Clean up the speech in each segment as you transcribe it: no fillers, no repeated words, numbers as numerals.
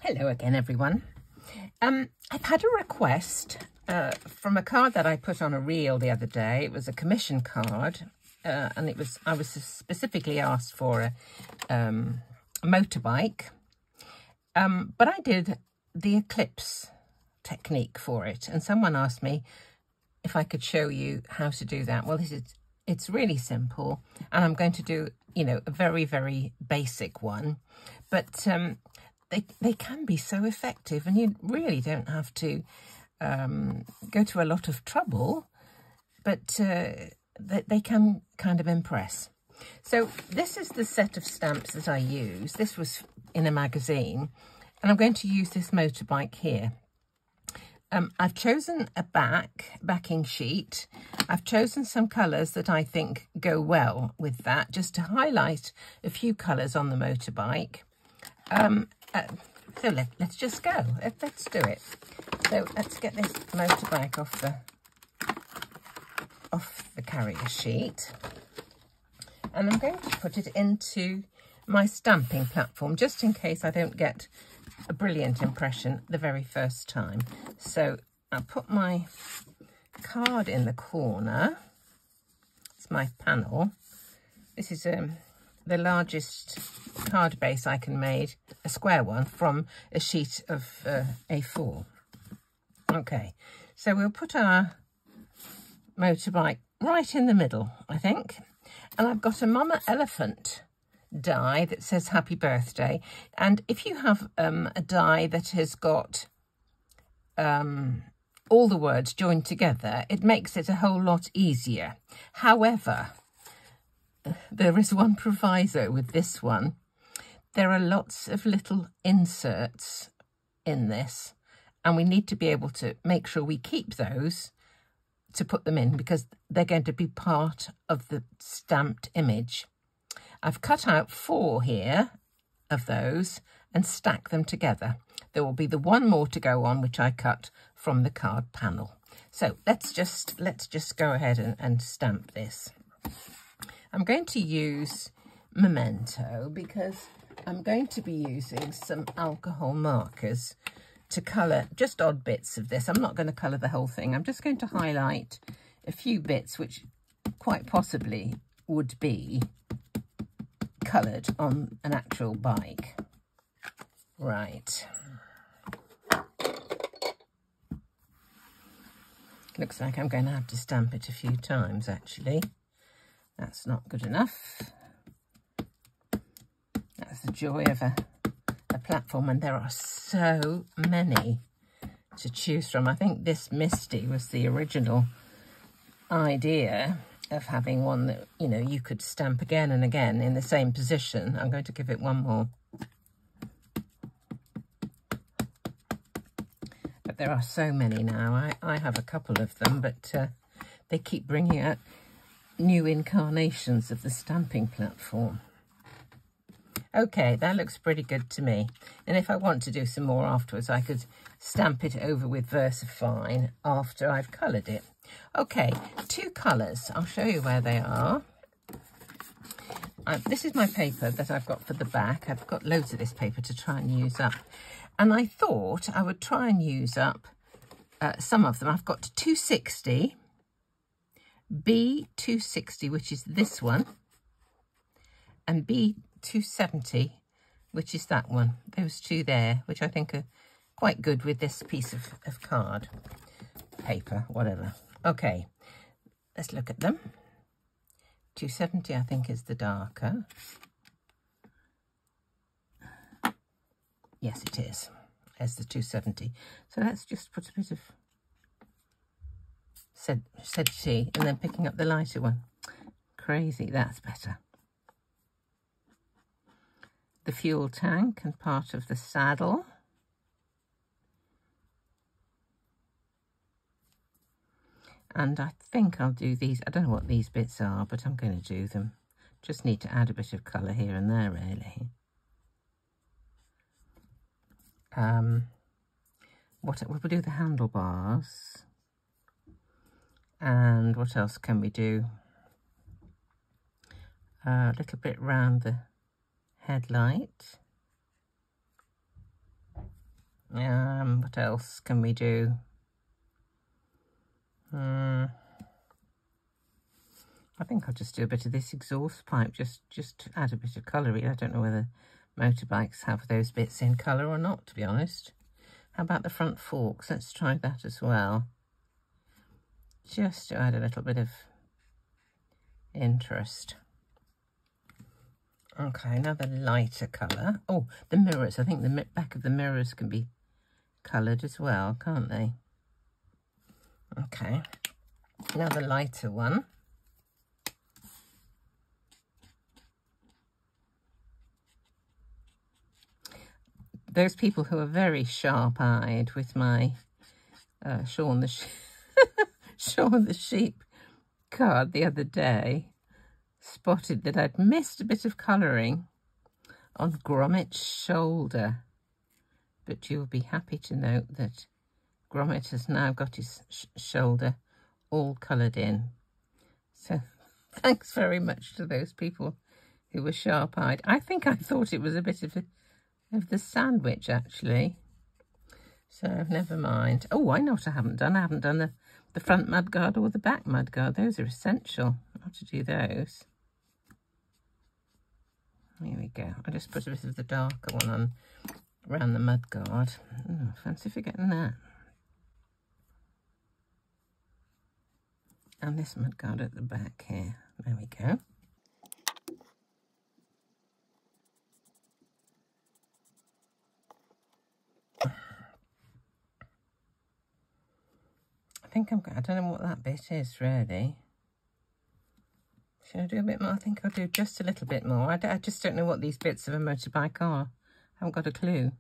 Hello again, everyone. I've had a request from a card that I put on a reel the other day. It was a commission card, and I was specifically asked for a motorbike, but I did the Eclipse technique for it, and someone asked me if I could show you how to do that. Well, it's really simple, and I'm going to do, you know, a very, very basic one, but they can be so effective, and you really don't have to go to a lot of trouble, but they can kind of impress. So this is the set of stamps that I use. This was in a magazine, and I'm going to use this motorbike here. I've chosen a backing sheet. I've chosen some colours that I think go well with that, just to highlight a few colours on the motorbike. So let's just go. Let's do it. So let's get this motorbike off the carrier sheet, and I'm going to put it into my stamping platform, just in case I don't get a brilliant impression the very first time. So I'll put my card in the corner. It's my panel. This is the largest card base I can make, a square one, from a sheet of A4. Okay, so we'll put our motorbike right in the middle, I think. And I've got a Mama Elephant die that says happy birthday. And if you have a die that has got all the words joined together, it makes it a whole lot easier. However, there is one proviso with this one. There are lots of little inserts in this, and we need to be able to make sure we keep those to put them in, because they're going to be part of the stamped image. I've cut out 4 here of those and stack them together. There will be the one more to go on, which I cut from the card panel. So let's just go ahead and stamp this. I'm going to use Memento because I'm going to be using some alcohol markers to colour just odd bits of this. I'm not going to colour the whole thing. I'm just going to highlight a few bits which quite possibly would be coloured on an actual bike. Right. Looks like I'm going to have to stamp it a few times, actually. That's not good enough. That's the joy of a platform, and there are so many to choose from. I think this Misty was the original idea of having one that, you know, you could stamp again and again in the same position. I'm going to give it one more. But there are so many now. I have a couple of them, but they keep bringing out new incarnations of the stamping platform. Okay, that looks pretty good to me. And if I want to do some more afterwards, I could stamp it over with VersaFine after I've coloured it. Okay, 2 colours. I'll show you where they are. This is my paper that I've got for the back. I've got loads of this paper to try and use up. And I thought I would try and use up some of them. I've got 260, B260, which is this one, and B270, which is that one. Those 2 there, which I think are quite good with this piece of card paper, whatever. Okay, let's look at them. 270, I think, is the darker. Yes, it is. There's the 270. So let's just put a bit of said tea, and then picking up the lighter one. Crazy, that's better. The fuel tank and part of the saddle. And I think I'll do these. I don't know what these bits are, but I'm going to do them. Just need to add a bit of colour here and there, really. We'll do the handlebars. And what else can we do? A little bit round the headlight. What else can we do? I think I'll just do a bit of this exhaust pipe, just to add a bit of colour. I don't know whether motorbikes have those bits in colour or not, to be honest. How about the front forks? Let's try that as well. Just to add a little bit of interest. Okay, another lighter colour. Oh, the mirrors. I think the back of the mirrors can be coloured as well, can't they? Okay, another lighter one. Those people who are very sharp-eyed with my Shaun the Sheep card the other day spotted that I'd missed a bit of colouring on Gromit's shoulder. But you'll be happy to note that Gromit has now got his shoulder all coloured in. So thanks very much to those people who were sharp-eyed. I think I thought it was a bit of the sandwich, actually. So never mind. Oh, I know what I haven't done. I haven't done the front mudguard or the back mudguard. Those are essential. I have to do those. Here we go. I just put a bit of the darker one on around the mudguard. Oh, fancy forgetting that. And this mudguard at the back here. There we go. I don't know what that bit is, really. Should I do a bit more? I think I'll do just a little bit more. I just don't know what these bits of a motorbike are. I haven't got a clue.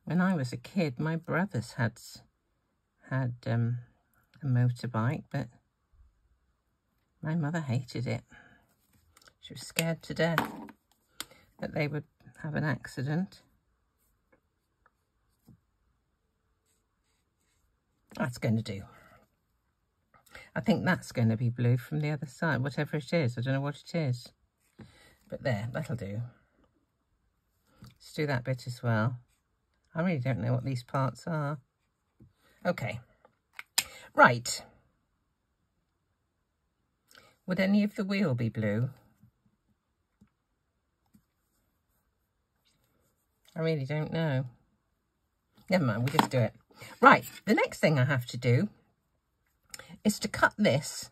When I was a kid, my brothers had a motorbike, but my mother hated it. She was scared to death that they would have an accident. That's going to do. I think that's going to be blue from the other side, whatever it is. I don't know what it is. But there, that'll do. Let's do that bit as well. I really don't know what these parts are. Okay. Right. Would any of the wheel be blue? I really don't know. Never mind, we'll just do it. Right, the next thing I have to do is to cut this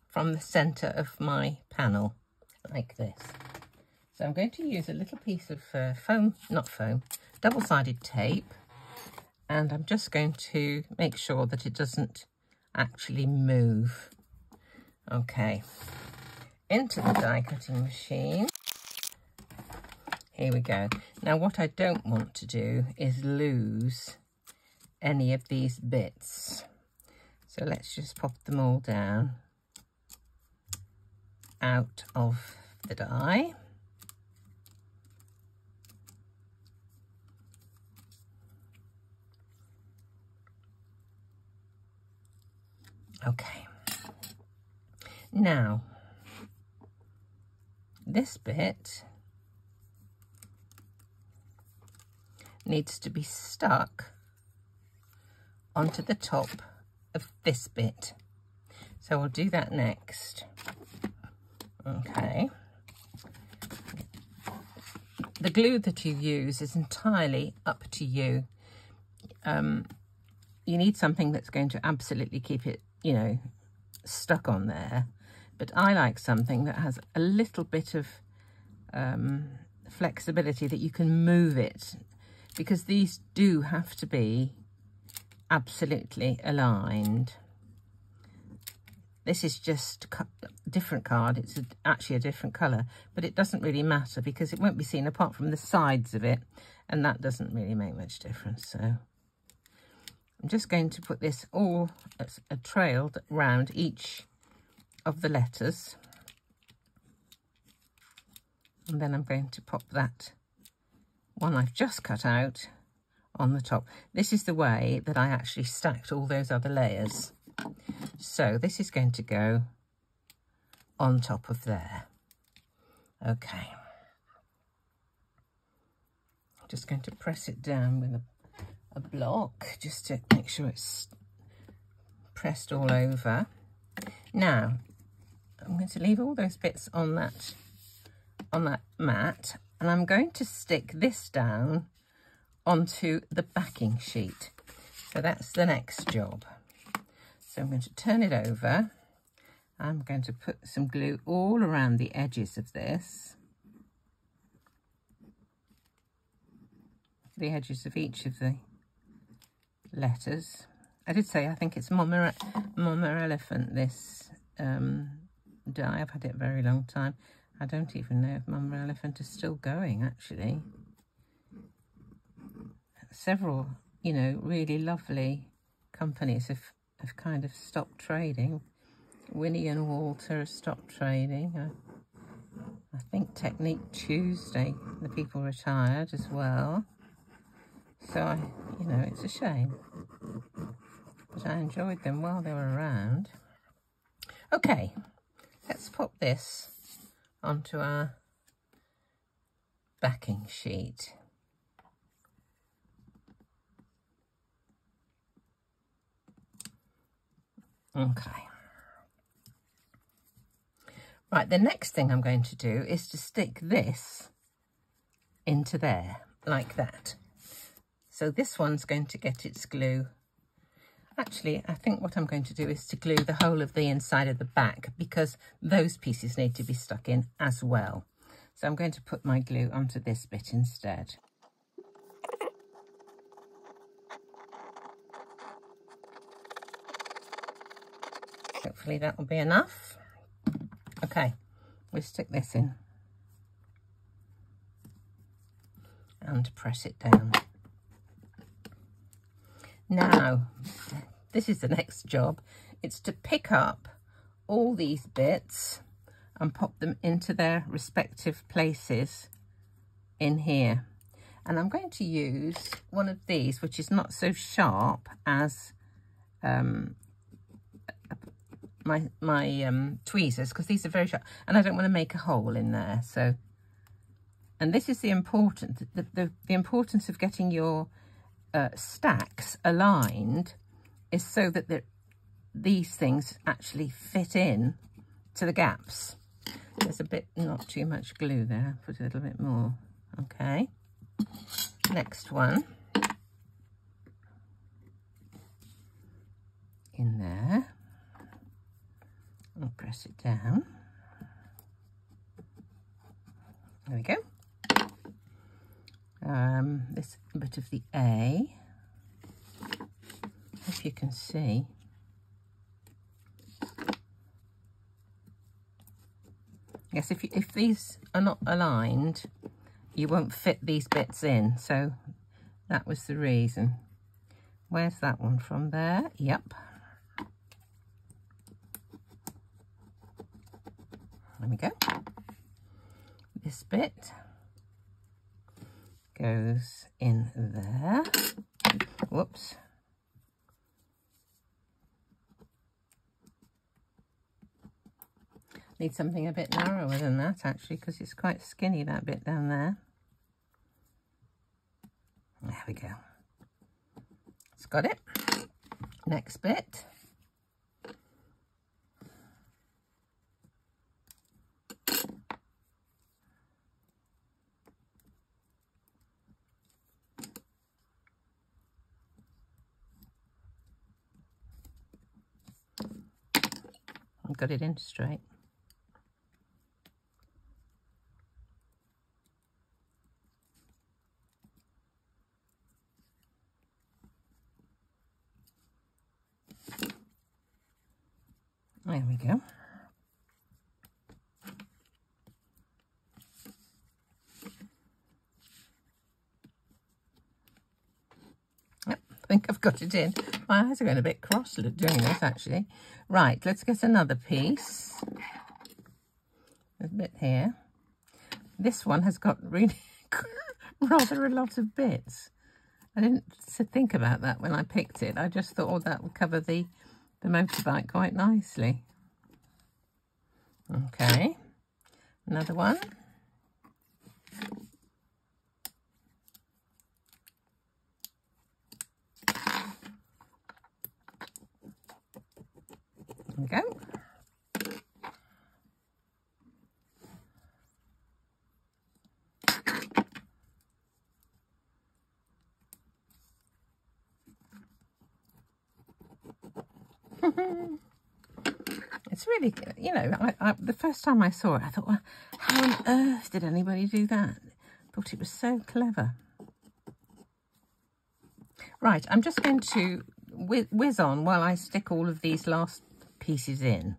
from the centre of my panel, like this. So I'm going to use a little piece of double-sided tape, and I'm just going to make sure that it doesn't actually move. Okay, into the die cutting machine. Here we go. Now what I don't want to do is lose any of these bits. So let's just pop them all down out of the die. Okay. Now, this bit needs to be stuck onto the top of this bit. So we'll do that next. Okay. The glue that you use is entirely up to you. You need something that's going to absolutely keep it, you know, stuck on there. But I like something that has a little bit of flexibility, that you can move it, because these do have to be absolutely aligned. This is just a different card. It's actually a different colour, but it doesn't really matter because it won't be seen apart from the sides of it, and that doesn't really make much difference. So I'm just going to put this all as a trail round each of the letters, and then I'm going to pop that one I've just cut out on the top. This is the way that I actually stacked all those other layers. So this is going to go on top of there. Okay. Just going to press it down with a block just to make sure it's pressed all over. Now, I'm going to leave all those bits on that mat, and I'm going to stick this down onto the backing sheet. So that's the next job. So I'm going to turn it over. I'm going to put some glue all around the edges of this, the edges of each of the letters. I did say I think it's Mama Elephant, this die. I've had it a very long time. I don't even know if Mama Elephant is still going, actually. Several, you know, really lovely companies have kind of stopped trading. Winnie and Walter have stopped trading. I think Technique Tuesday, the people retired as well. So, you know, it's a shame. But I enjoyed them while they were around. Okay, let's pop this onto our backing sheet. Okay. Right, the next thing I'm going to do is to stick this into there, like that. So this one's going to get its glue. Actually, I think what I'm going to do is to glue the whole of the inside of the back, because those pieces need to be stuck in as well. So I'm going to put my glue onto this bit instead. Hopefully that will be enough. Okay, we'll stick this in and press it down. Now, this is the next job. It's to pick up all these bits and pop them into their respective places in here. And I'm going to use one of these, which is not so sharp as my tweezers, because these are very sharp, and I don't want to make a hole in there. So, and this is the importance of getting your stacks aligned, is so that these things actually fit in to the gaps. There's a bit, not too much glue there, put a little bit more. Okay, next one in there. I'll press it down. There we go. This bit of the A, if you can see. Yes, if these are not aligned, you won't fit these bits in. So that was the reason. Where's that one from there? Yep. There we go. This bit goes in there. Whoops. Need something a bit narrower than that, actually, because it's quite skinny, that bit down there. There we go. It's got it. Next bit. I've got it in straight. There we go. Yep, I think I've got it in. My eyes are going a bit cross doing this, actually. Right, let's get another piece. There's a bit here. This one has got really rather a lot of bits. I didn't think about that when I picked it. I just thought, oh, that would cover the motorbike quite nicely. Okay, another one. There we go. It's really, you know, the first time I saw it, I thought, well, how on earth did anybody do that? I thought it was so clever. Right, I'm just going to whiz on while I stick all of these last pieces in.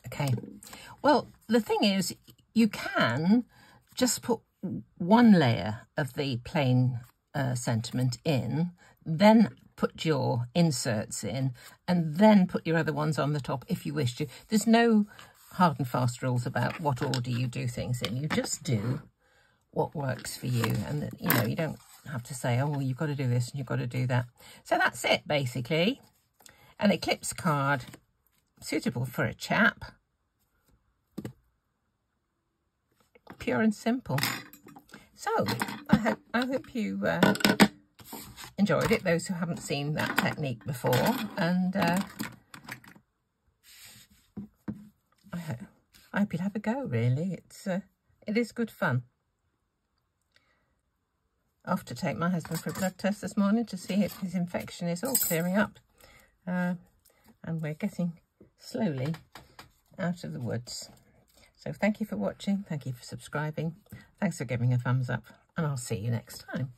Okay, well, the thing is, you can just put one layer of the plain sentiment in, then put your inserts in, and then put your other ones on the top if you wish to. There's no hard and fast rules about what order you do things in. You just do what works for you, and you know, you don't have to say, oh, well, you've got to do this and you've got to do that. So that's it, basically. An Eclipse card suitable for a chap. Pure and simple. So I hope you enjoyed it, those who haven't seen that technique before, and I hope you'll have a go. Really, it is good fun. Off to take my husband for a blood test this morning to see if his infection is all clearing up, and we're getting slowly out of the woods. So thank you for watching, thank you for subscribing, thanks for giving a thumbs up, and I'll see you next time.